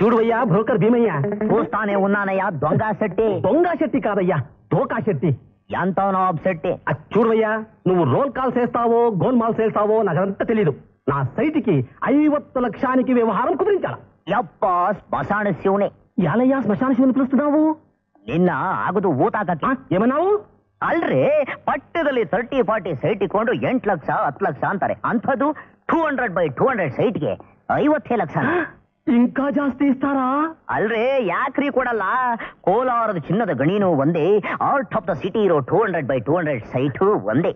చూడువయ్యా broker Bheemaiah. చూస్తానే ఉన్నానయ్యా దొంగ శెట్టి. దొంగ శెట్టి కాదయ్యా, దోకా శెట్టి. ఎంత నవాబ్ శెట్టి. చూడువయ్యా, నువ్వు రోల్ కాల్ చేస్తావో గోల్మాల్ చేస్తావో నాకంతా తెలీదు. నా సైట్కి 50 లక్షానికి వ్యవహారం కుదిరించాల. యప్ప శ్మశాన శివుని. యాలయ్యా శ్మశాన శివుని పిలుస్తున్నావు? ನಿನ್ನ ಆಗುದು ಊತಾಕಕ್ಕೆ. ಏಮನ್ನಾವು? ಅಲ್ರಿ ಪಟ್ಟದಲ್ಲಿ 30-40 ಸೈಟ್ ಇಟ್ಕೊಂಡು 8 ಲಕ್ಷ 10 ಲಕ್ಷ ಅಂತಾರೆ. ಅಂಥದ್ದು 200/200 ಸೈಟ್ಗೆ 50 ಲಕ್ಷ. ఇంకా ಜಾಸ್ತಿ ಇಸ್ತಾರಾ? ಅಲ್ರಿ ಯಾಕ್ರಿ ಕೊಡಲ್ಲ? ಕೋಲಾರದ ಚಿನ್ನದ ಗಣಿನೂ ಒಂದೇ, ಔಟ್ ಆಫ್ ದ ಸಿಟಿ ಇರೋ 200/200 ಸೈಟು ಒಂದೇ.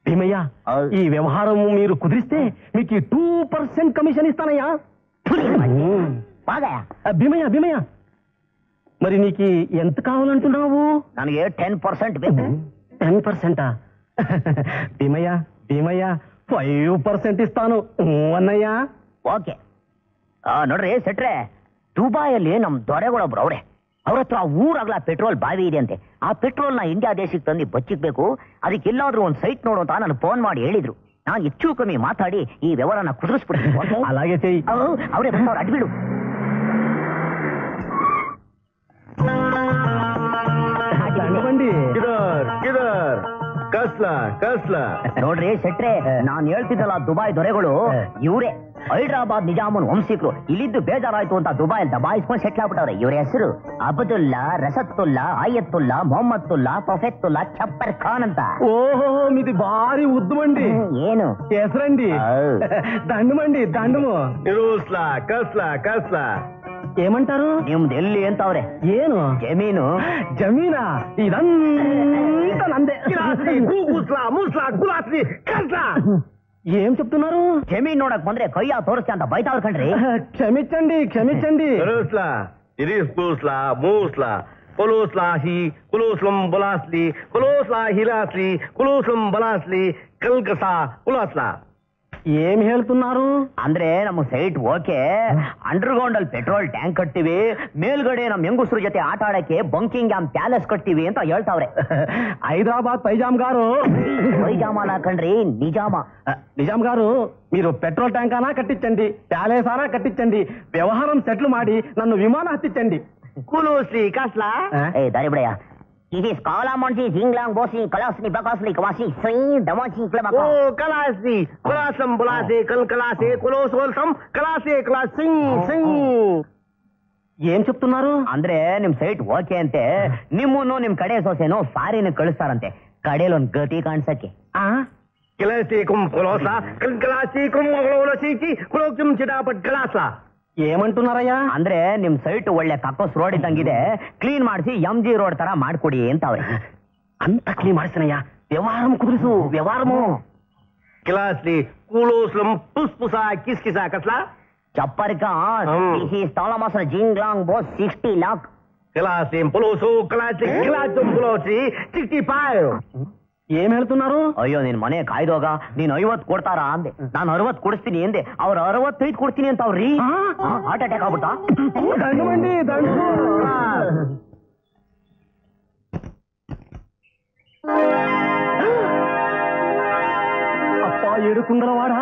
భీమయ్య, ఈ వ్యవహారం మీరు కుదిరిస్తే మీకు 2% కమిషన్ ఇస్తానయ్యా. బాగా భీమయ్య భీమయ్య, మరి నీకు ఎంత కావాలంటున్నావు? ನನಗೆ 10% ಬೇಕು. 10%? భీమయ్య భీమయ్య 5% ಇಸ್ತಾನು ಅన్నಯ್ಯ. ಓಕೆ. ನೋಡ್ರಿ ಸೆಟ್ರೆ, ದುಬಾಯಲ್ಲಿ ನಮ್ ದೊರೆಗಳೊಬ್ರು ಅವ್ರೆ. ಅವ್ರ ಹತ್ರ ಊರಾಗ್ಲ ಪೆಟ್ರೋಲ್ ಬಾವಿ ಇದೆ ಅಂತೆ. ಆ ಪೆಟ್ರೋಲ್ ನ ಇಂಡಿಯಾ ದೇಶಕ್ಕೆ ತಂದು ಬಚ್ಚಿಕ್ಬೇಕು. ಅದಕ್ಕೆ ಎಲ್ಲಾದ್ರೂ ಒಂದ್ ಸೈಟ್ ನೋಡು ಅಂತ ನಾನು ಫೋನ್ ಮಾಡಿ ಹೇಳಿದ್ರು. ನಾನು ಹೆಚ್ಚು ಕಮ್ಮಿ ಮಾತಾಡಿ ಈ ವ್ಯವಹಾರನ ಕುದುರಿಸ್ಬಿಡ್ತೀನಿ. అలాగే చెయ్యి. ಅವರೇ ಬರ್ತಾವ್ರ, ಅಡ್ಬಿಡು. ನೋಡ್ರಿ ಶೆಟ್ರೆ, ನಾನ್ ಹೇಳ್ತಿದ್ದಲ್ಲ ದುಬೈ ದೊರೆಗಳು ಇವ್ರೆ. ಹೈದರಾಬಾದ್ ನಿಜಾಮನ್ ವಂಶಿಕರು. ಇಲ್ಲಿದ್ದು ಬೇಜಾರಾಯ್ತು ಅಂತ ದುಬೈಲ್ ದಬಾಯಿಸ್ಕೊಂಡು ಸೆಟ್ಲ್ ಆಗ್ಬಿಟ್ಟವ್ರೆ. ಇವ್ರ ಹೆಸರು ಅಬ್ದುಲ್ಲಾ, ರಸತ್ತುಲ್ಲಾ, ಆಯತ್ತುಲ್ಲಾ, ಮೊಹಮ್ಮತ್ತುಲ್ಲಾ, ಪ್ರೊಫೆತ್ತುಲ್ಲಾ, ಚಪ್ಪರ್ ಖಾನ್ ಅಂತ. ಓಹೋ, ಮಿದಿ ಬಾರಿ ಉದ್ದು ಮಂಡಿ. ಏನು ಹೆಸರಂಡಿ? ದಂಡು ಮಂಡಿ, ದಂಡು. ఏమంటారు? ನಿಮ್ದು ಎಲ್ಲಿ ಅಂತವ್ರೆ. ಏನು ಜಮೀನು? ಜಮೀನಾ? ఇదంతా నందే. ఏం చెప్తున్నారు? ಜಮೀನ್ ನೋಡಕ್ ಬಂದ್ರೆ ಕೈಯ ತೋರಿಸ್ತೆ ಅಂತ ಬೈತಾವ್ರ ಕಣ್ರಿ. క్షమించండి క్షమించండి. ఏం ಹೇಳ್తున్నారు? ಅಂದ್ರೆ ನಮ್ಮ ಸೈಟ್ ಓಕೆ, ಅಂಡರ್ಗ್ರೌಂಡ್ ಅಲ್ಲಿ ಪೆಟ್ರೋಲ್ ಟ್ಯಾಂಕ್ ಕಟ್ತೀವಿ, ಮೇಲ್ಗಡೆ ನಮ್ ಹೆಂಗುಸ್ರ ಜೊತೆ ಆಟ ಆಡಕ್ಕೆ ಬಂಕಿಂಗ್ ಆಮ್ ಪ್ಯಾಲೇಸ್ ಕಟ್ತೀವಿ ಅಂತ ಹೇಳ್ತಾವ್ರೆ. హైదరాబాద్ పైజామ్ గారు. పైజామా కಣ್ರಿ, నిజామా. నిజాం గారు, మీరు పెట్రోల్ ట్యాంక్ అనా కట్టించండి, ప్యాలేస్ అనా కట్టించండి, వ్యవహారం సెటిల్ ಮಾಡಿ నన్ను విమానం హత్తించండి. ಕೂಲೋಸ್ಲಿ ಕಾಸ್ಲಾ. ಏ ದಾರಿ ಬಿಡಯ್ಯ. ఇది స్కాలా మంచి జింగ్లాంగ్ బోసి కలాస్ని బకాస్ని కవాసి సై దమాచి క్లబక. ఓ కలాస్ని కలాసం బులాసే కల్ కలాసే కులోసోల్సం కలాసే క్లాస్ సింగ్ సింగ్. ఏం చెప్తున్నారు? ಅಂದ್ರೆ ನಿಮ್ ಸೈಟ್ ಓಕೆ ಅಂತೆ, ನಿಮ್ಮನ್ನು ನಿಮ್ ಕಡೆ ಸೊಸೆನೋ ಫಾರಿನ್ ಕಳಿಸ್ತಾರಂತೆ. ಕಡೆಯಲ್ಲಿ ಒಂದ್ ಗತಿ ಕಾಣ್ಸಕ್ಕೆ. ಕಿಲಾಸಿ ಕುಂ ಕುಲೋಸ ಕಲ್ ಕಲಾಸಿ ಕುಂ ಕುಲೋಸಿ ಕುಲೋಕ್ಚುಂ ಚಿದಾಪಟ್ ಕಲಾಸ. ఏమంటున్నారయ్యా? ಅಂದ್ರೆ ನಿಮ್ ಸೈಟ್ ಒಳ್ಳೆ ಕಕ್ಕೋಸ್ ರೋಡ್ ಇದ್ದಂಗಿದೆ, ಕ್ಲೀನ್ ಮಾಡಿಸಿ MG ರೋಡ್ ತರ ಮಾಡ್ಕೊಡಿ ಅಂತ ಅವ್ರೆ. అంత క్లీన్ ಮಾಡಿಸನಯ್ಯ, వ్యవహారం కుదురుసు వ్యవహారము. కిలాస్ని కులోస్లం పుస్పుస కిస్కిసా కస్లా. ಚಪ್ಪರ್ಕ ಈ ಸ್ಥಳ ಮಾತ್ರ ಜಿಂಗ್ಲಾಂಗ್ ಬೋಸ್ 60 लाख. కిలాసి పులోసు కిలాసి కిలాచుం పులోసి 65. ఏం ಹೇಳ್తున్నారు? ಅಯ್ಯೋ ನಿನ್ ಮನೆ ಕಾಯ್ದೋಗ ನೀನ್ 50 ಕೊಡ್ತಾರಾ ಅಂದೆ. ನಾನು 60 ಕೊಡಿಸ್ತೀನಿ ಅಂದೆ. ಅವ್ರು 65 ಕೊಡ್ತೀನಿ ಅಂತ ಅವ್ರಿ. ಹಾರ್ಟ್ ಅಟ್ಯಾಕ್ ಆಗ್ಬಿಟ್ಟ. ದಂಡು ಮಂಡಿ ದಂಡು. ಅಪ್ಪ ಏಡುಕುಂದರವಾಡ,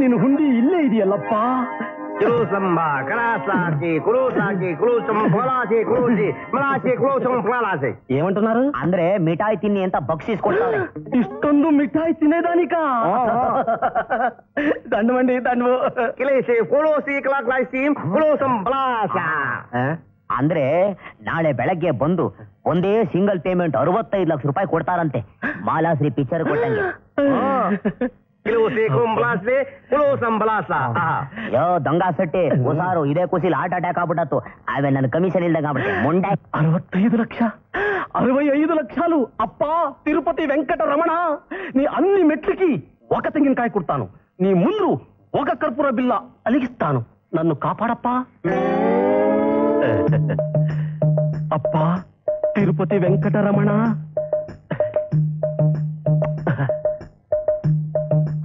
ನಿನ್ನ ಹುಂಡಿ ಇಲ್ಲೇ ಇದೆಯಲ್ಲಪ್ಪ. ಕುಲೋಸಂಬ ಕಲಾಸಾಸಿ ಕುಲೋಸಾಸಿ ಕುಲೋಸಂ ಫಲಾಸಿ ಕುಲೋಸಿ ಮಲಾಸಿ ಕುಲೋಸಂ ಫಲಾಸಿ. ఏమంటున్నారు? ಅಂದ್ರೆ ಮಿಠಾಯಿ ತಿನ್ನಿ ಅಂತ ಬಕ್ಷಿಸ್ ಕೊಡ್ತಾರೆ. ಇಷ್ಟೊಂದು ಮಿಠಾಯಿ ತಿನ್ನೇದಾನಿಕ? ದಂಡು ಮಂಡಿ ದಂಡು. ಕಿಲೇಸಿ ಕುಲೋಸಿ ಕಲಾಕ್ಲಾಸಿ ಕುಲೋಸಂ ಫಲಾಸ. ಅಂದ್ರೆ ನಾಳೆ ಬೆಳಗ್ಗೆ ಬಂದು ಒಂದೇ ಸಿಂಗಲ್ ಪೇಮೆಂಟ್ 65 ಲಕ್ಷ ರೂಪಾಯಿ ಕೊಡ್ತಾರಂತೆ. ಮಾಲಾಶ್ರೀ ಪಿಕ್ಚರ್ ಕೊಟ್ಟಂಗೆ. ಯೋ ದೊಂಗ ಸೆಟ್ಟಿ ಹುಷಾರು, ಇದೇ ಕುಸಿಲ್ ಹಾರ್ಟ್ ಅಟ್ಯಾಕ್ ಆಗ್ಬಿಟ್ಟತ್ತು. ಅವೇ ನನ್ನ ಕಮಿಷನ್ ಇಲ್ದಾಗ ಆಗ್ಬಿಟ್ಟೆ ಮುಂಡೆ. 65 లక్ష, 65 లక్షలు. అప్ప తిరుపతి వెంకటరమణ, నీ అన్ని మెట్లకి ఒక తెంగినకాయ కుడతాను, నీ ముందు ఒక కర్పూర బిల్ల అలిగిస్తాను. నన్ను కాపాడప్పా. అప్ప తిరుపతి వెంకటరమణ.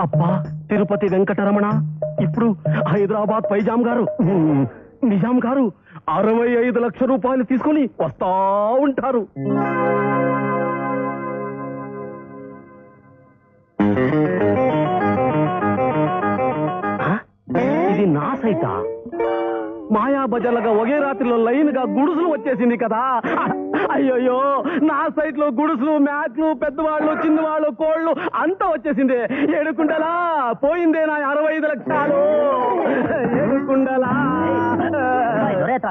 అప్ప తిరుపతి వెంకటరమణ, ఇప్పుడు హైదరాబాద్ పైజాం గారు నిజాం గారు 65 లక్ష రూపాయలు తీసుకొని వస్తా ఉంటారు. ఇది నా సైటా? మాయా బజార్లుగా ఒకే రాత్రిలో లైన్ గా గుడుసులు వచ్చేసింది కదా. అయ్యయ్యో, నా సైట్ లో గుడుసులు, మ్యాట్లు, పెద్దవాళ్ళు, చిన్నవాళ్ళు, కోళ్ళు అంతా వచ్చేసింది. ఏడుకుండలా పోయిందే నా 65 లక్షలు. ఏడుకుండలా.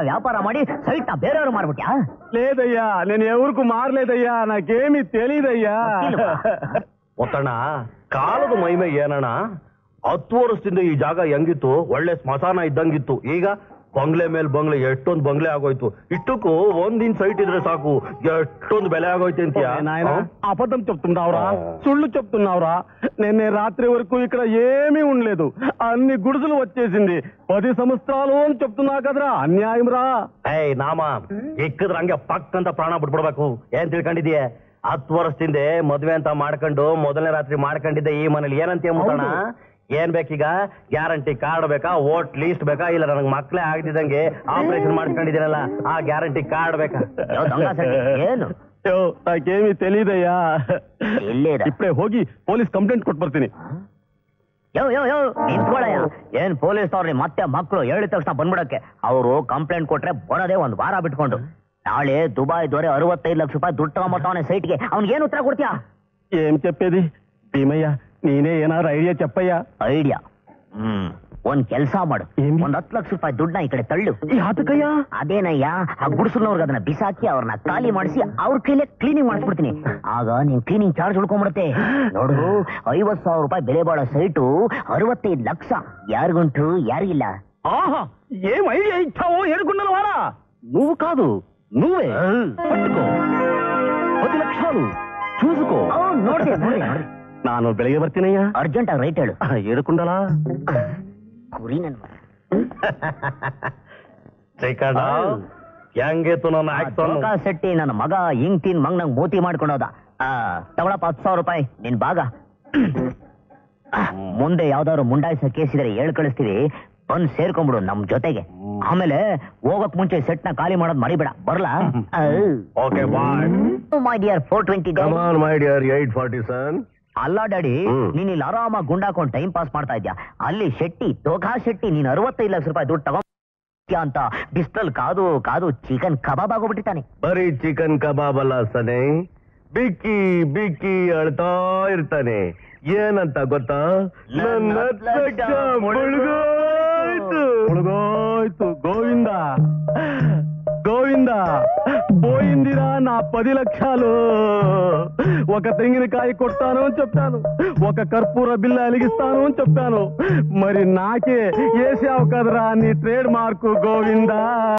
ವ್ಯಾಪಾರ ಮಾಡಿ ಸೈಟ್ ನ ಬೇರೆಯವರು ಮಾರ್ಬಿಟ್ಯಾ? లేదయ్యా, నేను ఎవరికి మారలేదయ్యా, నాకేమీ తెలీదయ్యా. ಒತ್ತಣ್ಣ, ಕಾಲದ ಮಹಿಮೆ ಏನಣ್ಣ? 10 ವರ್ಷದಿಂದ ಈ ಜಾಗ ಹೆಂಗಿತ್ತು? ಒಳ್ಳೆ ಸ್ಮಶಾನ ಇದ್ದಂಗಿತ್ತು. ಈಗ ಬಂಗ್ಲೆ ಮೇಲೆ ಬಂಗ್ಲೆ, ಎಷ್ಟೊಂದು ಬಂಗ್ಲೆ ಆಗೋಯ್ತು. ಇಷ್ಟಕ್ಕೂ ಒಂದಿನ ಸೈಟ್ ಇದ್ರೆ ಸಾಕು, ಎಷ್ಟೊಂದು ಬೆಲೆ ಆಗೋಯ್ತು ಅಂತೀಯ? అబద్ధం చెప్తున్నావురా, సుళ్ళు చెప్తున్నావురా. నిన్నే రాత్రి వరకు ఇక్కడ ఏమీ ఉండలేదు, అన్ని గుడిసెలు వచ్చేసింది. 10 సంవత్సరాలు అని చెప్తున్నా కదరా, అన్యాయం రా. ಏಯ್ ನಾಮ, ಎಕ್ಕದ್ರ ಹಂಗೆ ಪಕ್ ಅಂತ ಪ್ರಾಣ ಬಿಟ್ಬಿಡ್ಬೇಕು. ಏನ್ ತಿಳ್ಕೊಂಡಿದೀಯ? 10 ವರ್ಷದಿಂದ ಮದ್ವೆ ಅಂತ ಮಾಡ್ಕೊಂಡು ಮೊದಲನೇ ರಾತ್ರಿ ಮಾಡ್ಕೊಂಡಿದ್ದೆ ಈ ಮನೇಲಿ ಏನಂತ ಮುಟ್ಟಣ? ಏನ್ ಬೇಕೀಗ? ಗ್ಯಾರಂಟಿ ಕಾರ್ಡ್ ಬೇಕಾ? ವೋಟ್ ಲೀಸ್ಟ್ ಬೇಕಾ? ಇಲ್ಲ ನನಗೆ ಮಕ್ಳೇ ಆಗದಿದ್ದಂಗೆ ಆಪರೇಷನ್ ಮಾಡ್ಕೊಂಡಿದ್ದೀನಲ್ಲ, ಆ ಗ್ಯಾರಂಟಿ ಕಾರ್ಡ್ ಬೇಕಾ? ಏನು నాకేమీ తెలీదయ్యా. ఇప్పుడే ಹೋಗಿ పోలీస్ కంప్లైంట్ ಕೊಟ್ಟು ಬರ್ತೀನಿ. ಯೋ ನಿಂತ್ಕೊಳ್ಳಯ್ಯ. ಏನ್ ಪೊಲೀಸ್ ಅವ್ರಿ ಮತ್ತೆ ಮಕ್ಕಳು ಹೇಳಿದ ತಕ್ಷಣ ಬಂದ್ಬಿಡಕ್ಕೆ? ಅವರು ಕಂಪ್ಲೇಂಟ್ ಕೊಟ್ರೆ ಬರೋದೇ 1 ವಾರ ಬಿಟ್ಕೊಂಡು. ನಾಳೆ ದುಬೈ ದೊರೆ 65 ಲಕ್ಷ ರೂಪಾಯಿ ದುಡ್ಡು ತಗೊಂಬರ್ತಾವನೆ ಸೈಟ್ಗೆ. ಅವ್ನಿಗೆ ಏನು ಉತ್ತರ ಕೊಡ್ತೀಯಾ? ఏం చెప్పేది భీమయ్య, నేనే ఏనారు ఐడియా చెప్పయ్యా. ಐಡಿಯಾ? ಒಂದ್ ಕೆಲ್ಸ ಮಾಡು, 10 ಲಕ್ಷ ರೂಪಾಯಿ ದುಡ್ಡನ್ನ ಈ ಕಡೆ ತಳ್ಳು. ಯಾತಕಯ್ಯ? ಅದೇನಯ್ಯ, ಆ ಗುಡಿಸಲ್ನವ್ರಿಗೆ ಅದನ್ನ ಬಿಸಾಕಿ ಅವ್ರನ್ನ ಖಾಲಿ ಮಾಡಿಸಿ ಅವ್ರ ಕೈಲೇ ಕ್ಲೀನಿಂಗ್ ಮಾಡಿಸ್ಬಿಡ್ತೀನಿ. ಆಗ ನೀನ್ ಕ್ಲೀನಿಂಗ್ ಚಾರ್ಜ್ ಉಳ್ಕೊಂಡ್ಬಿಡುತ್ತೆ. ನೋಡು, 50,000 ರೂಪಾಯಿ ಬೆಲೆ ಬಾಳೋ ಸೈಟು 65 ಲಕ್ಷ. ಯಾರಿಗುಂಟು ಯಾರಿಗಿಲ್ಲ. ఆహా, ఏం ఐడియా ఇచ్చావో ఏడుకున్నాను వారా. నువ్వు కాదు, నువ్వే పట్టుకో. 10 లక్షలు చూసుకో. ನೋಡ್ದೆ ನಾನು ಬೆಳಿಗ್ಗೆ ಬರ್ತೀನಯ್ಯ. ಅರ್ಜೆಂಟ್ ಆಗಿ ರೈಟ್ ಹೇಳು. ಏడుಕೊಂಡಲ್ಲ ಕುರಿ ನನ್ ಶ್ರೀಕಂಠ, ಹೆಂಗಿತ್ತು ನನ್ನ ಆಕ್ಷನ್? ಶೆಟ್ಟಿ ನನ್ನ ಮಗ ಹಿಂಗ್ ತಿನ್ ನಂಗ್ ಮೋತಿ ಮಾಡ್ಕೊಂಡೋದ. ತಗೊಳಪ್ಪ 10,000 ರೂಪಾಯಿ ನಿನ್ ಭಾಗ. ಮುಂದೆ ಯಾವ್ದಾದ್ರು ಮುಂಡಾಯಿಸ ಕೇಸ್ ಇದ್ರೆ ಹೇಳ್ ಕಳಿಸ್ತೀವಿ, ಬಂದ್ ಸೇರ್ಕೊಂಡ್ಬಿಡು ನಮ್ ಜೊತೆಗೆ. ಆಮೇಲೆ ಹೋಗಕ್ ಮುಂಚೆ ಸೆಟ್ ನ ಖಾಲಿ ಮಾಡೋದ್ ಮರಿಬೇಡ. ಬರ್ಲಾ? Okay bye. My dear 420. Come on my dear 847. ಅಲ್ಲ ಡ್ಯಾಡಿ, ನೀನ್ ಇಲ್ಲಿ ಆರಾಮಾಗಿ ಗುಂಡಾಕೊಂಡು ಟೈಮ್ ಪಾಸ್ ಮಾಡ್ತಾ ಇದ್ಯಾ. ಅಲ್ಲಿ ಶೆಟ್ಟಿ, ದೋಖಾ ಶೆಟ್ಟಿ, ನೀನ್ 65 ಲಕ್ಷ ರೂಪಾಯಿ ದುಡ್ಡು ತಗೊಂಡ್ ಅಂತ ಬಿಸ್ಟಲ್ ಕಾದು ಕಾದು ಚಿಕನ್ ಕಬಾಬ್ ಆಗೋಗ್ಬಿಟ್ಟಿದ್ದಾನೆ. ಬರೀ ಚಿಕನ್ ಕಬಾಬ್ ಅಲ್ಲ ಸನೆ, ಬಿಕ್ಕಿ ಬಿಕ್ಕಿ ಅಳ್ತಾ ಇರ್ತಾನೆ. ಏನಂತ ಗೊತ್ತಾ? ನನ್ನ ముಳುగోಯ್ತು. గోవింద గోవింద, పోయిందిరా నా 10 లక్షలు. ఒక తెంగినకాయ కొట్టాను అని చెప్పాను, ఒక కర్పూర బిల్ల వెలిగిస్తాను అని చెప్పాను. మరి నాకే వేసావు కదరా నీ ట్రేడ్ మార్కు గోవిందా.